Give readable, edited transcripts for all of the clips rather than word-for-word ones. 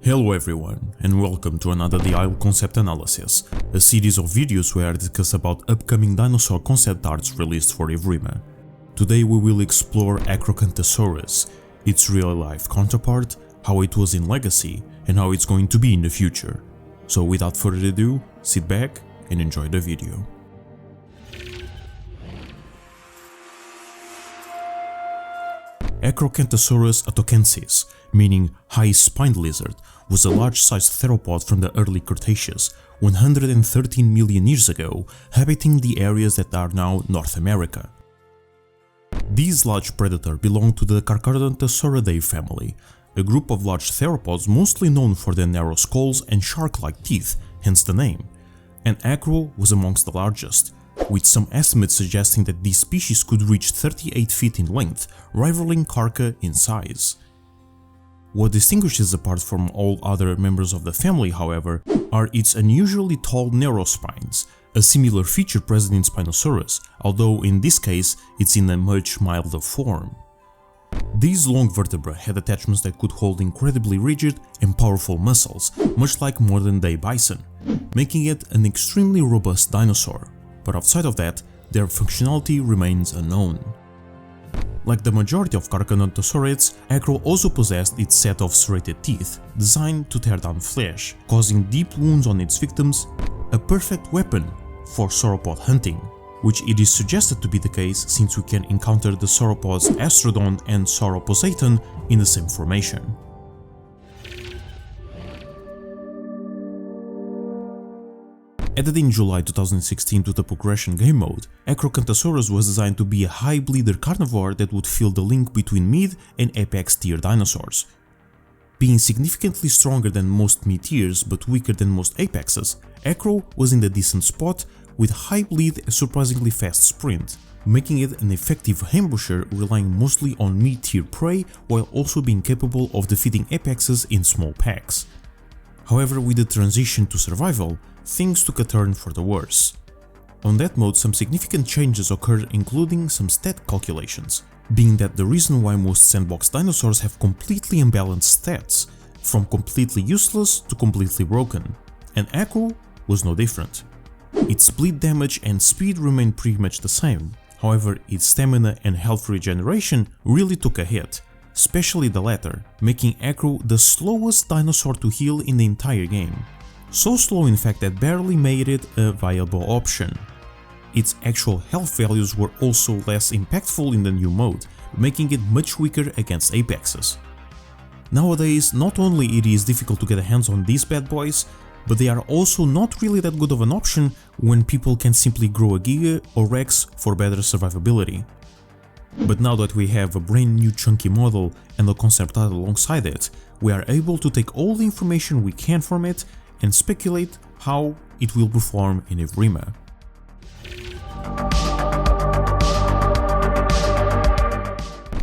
Hello everyone, and welcome to another DI concept analysis, a series of videos where I discuss about upcoming dinosaur concept arts released for Evrima. Today we will explore Acrocanthosaurus, its real-life counterpart, how it was in Legacy, and how it's going to be in the future. So without further ado, sit back and enjoy the video. Acrocanthosaurus atokensis, meaning high-spined lizard, was a large-sized theropod from the early Cretaceous, 113 million years ago, habiting the areas that are now North America. This large predator belonged to the Acrocanthosauridae family, a group of large theropods mostly known for their narrow skulls and shark-like teeth, hence the name, and Acro was amongst the largest, with some estimates suggesting that this species could reach 38 feet in length, rivaling Carca in size. What distinguishes it apart from all other members of the family, however, are its unusually tall narrow spines, a similar feature present in Spinosaurus, although in this case it's in a much milder form. These long vertebrae had attachments that could hold incredibly rigid and powerful muscles, much like modern-day bison, making it an extremely robust dinosaur. But outside of that, their functionality remains unknown. Like the majority of Acrocanthosaurids, Acro also possessed its set of serrated teeth, designed to tear down flesh, causing deep wounds on its victims, a perfect weapon for sauropod hunting, which it is suggested to be the case since we can encounter the sauropods Astrodon and Sauroposeidon in the same formation. Added in July 2016 to the progression game mode, Acrocanthosaurus was designed to be a high bleeder carnivore that would fill the link between mid and apex tier dinosaurs. Being significantly stronger than most mid tiers but weaker than most apexes, Acro was in the decent spot with high bleed and surprisingly fast sprint, making it an effective ambusher relying mostly on mid tier prey while also being capable of defeating apexes in small packs. However, with the transition to survival, things took a turn for the worse. On that mode, some significant changes occurred, including some stat calculations, being that the reason why most sandbox dinosaurs have completely imbalanced stats, from completely useless to completely broken, and Acro was no different. Its bleed damage and speed remained pretty much the same, however its stamina and health regeneration really took a hit, especially the latter, making Acro the slowest dinosaur to heal in the entire game. So slow in fact that barely made it a viable option. Its actual health values were also less impactful in the new mode, making it much weaker against apexes. Nowadays, not only it is difficult to get a hands on these bad boys, but they are also not really that good of an option when people can simply grow a Giga or Rex for better survivability. But now that we have a brand new chunky model and a concept art alongside it, we are able to take all the information we can from it and speculate how it will perform in Evrima.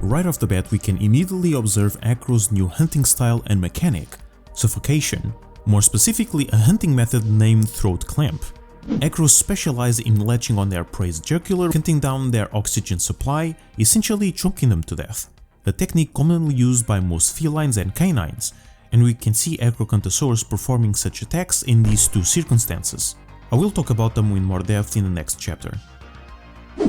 Right off the bat we can immediately observe Acro's new hunting style and mechanic, suffocation, more specifically a hunting method named throat clamp. Acros specialize in latching on their prey's jugular, cutting down their oxygen supply, essentially choking them to death, a technique commonly used by most felines and canines, and we can see Acrocanthosaurus performing such attacks in these two circumstances. I will talk about them in more depth in the next chapter.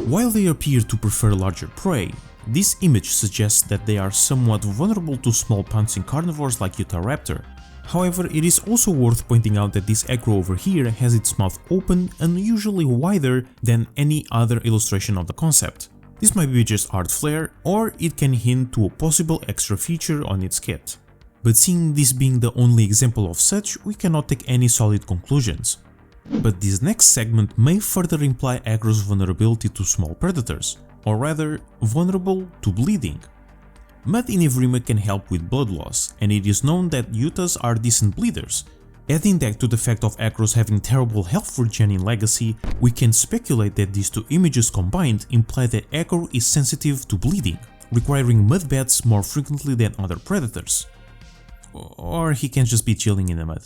While they appear to prefer larger prey, this image suggests that they are somewhat vulnerable to small pouncing carnivores like Utahraptor. However, it is also worth pointing out that this Acro over here has its mouth open and usually wider than any other illustration of the concept. This might be just art flair, or it can hint to a possible extra feature on its kit. But seeing this being the only example of such, we cannot take any solid conclusions. But this next segment may further imply Acro's vulnerability to small predators, or rather, vulnerable to bleeding. Mud in Evrima can help with blood loss, and it is known that Utahs are decent bleeders. Adding that to the fact of Acros having terrible health regen in Legacy, we can speculate that these two images combined imply that Acro is sensitive to bleeding, requiring mud baths more frequently than other predators. Or he can just be chilling in the mud.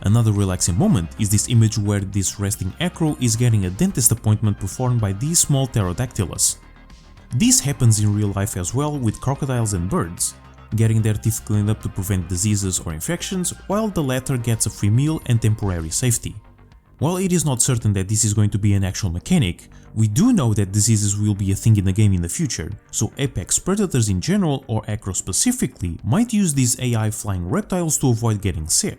Another relaxing moment is this image where this resting Acro is getting a dentist appointment performed by these small pterodactylus. This happens in real life as well with crocodiles and birds. getting their teeth cleaned up to prevent diseases or infections, while the latter gets a free meal and temporary safety. While it is not certain that this is going to be an actual mechanic, we do know that diseases will be a thing in the game in the future, so apex predators in general, or Acro specifically, might use these AI flying reptiles to avoid getting sick.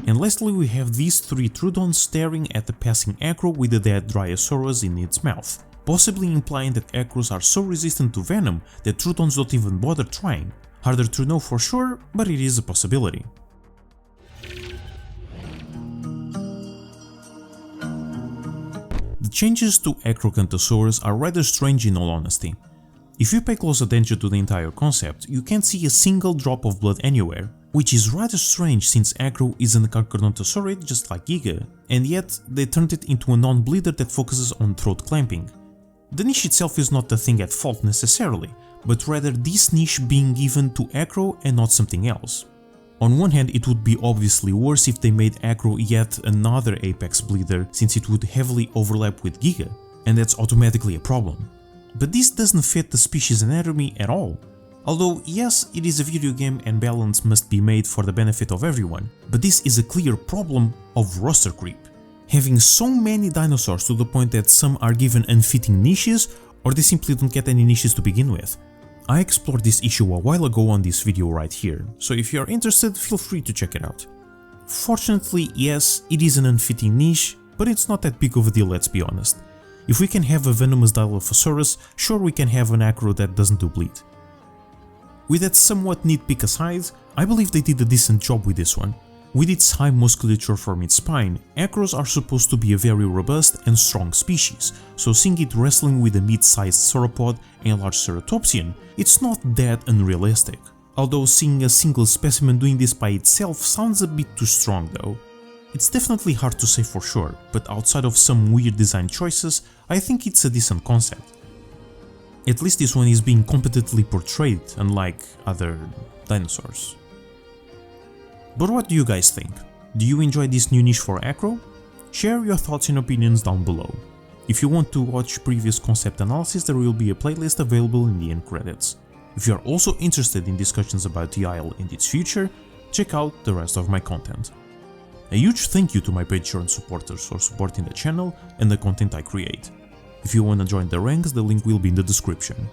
And lastly, we have these three Troodons staring at the passing Acro with the dead Dryosaurus in its mouth, possibly implying that Acros are so resistant to venom that Troodons don't even bother trying. Harder to know for sure, but it is a possibility. The changes to Acrocanthosaurus are rather strange in all honesty. If you pay close attention to the entire concept, you can't see a single drop of blood anywhere, which is rather strange since Acro is an Acrocanthosaurid just like Giga, and yet they turned it into a non-bleeder that focuses on throat clamping. The niche itself is not the thing at fault necessarily, but rather this niche being given to Acro and not something else. On one hand, it would be obviously worse if they made Acro yet another apex bleeder, since it would heavily overlap with Giga, and that's automatically a problem. But this doesn't fit the species anatomy at all. Although yes, it is a video game and balance must be made for the benefit of everyone, but this is a clear problem of roster creep. Having so many dinosaurs to the point that some are given unfitting niches, or they simply don't get any niches to begin with. I explored this issue a while ago on this video right here, so if you are interested, feel free to check it out. Fortunately, yes, it is an unfitting niche, but it's not that big of a deal, let's be honest. If we can have a venomous Dilophosaurus, sure we can have an Acro that doesn't do bleed. With that somewhat nitpick aside, I believe they did a decent job with this one. With its high musculature from its spine, Acros are supposed to be a very robust and strong species, so seeing it wrestling with a mid-sized sauropod and a large ceratopsian, it's not that unrealistic. Although seeing a single specimen doing this by itself sounds a bit too strong though. It's definitely hard to say for sure, but outside of some weird design choices, I think it's a decent concept. At least this one is being competently portrayed, unlike other dinosaurs. But what do you guys think? Do you enjoy this new niche for Acro? Share your thoughts and opinions down below. If you want to watch previous concept analysis, there will be a playlist available in the end credits. If you are also interested in discussions about the Isle and its future, check out the rest of my content. A huge thank you to my Patreon supporters for supporting the channel and the content I create. If you wanna join the ranks, the link will be in the description.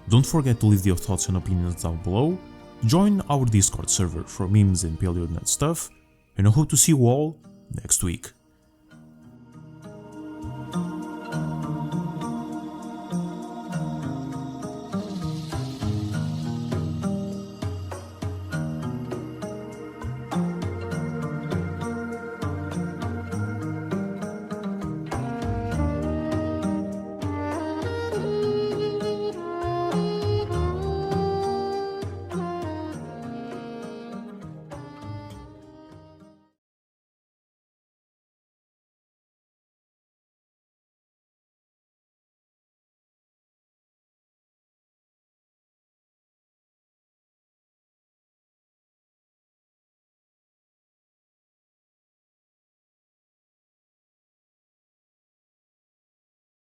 Don't forget to leave your thoughts and opinions down below. Join our Discord server for memes and paleonut stuff, and I hope to see you all next week.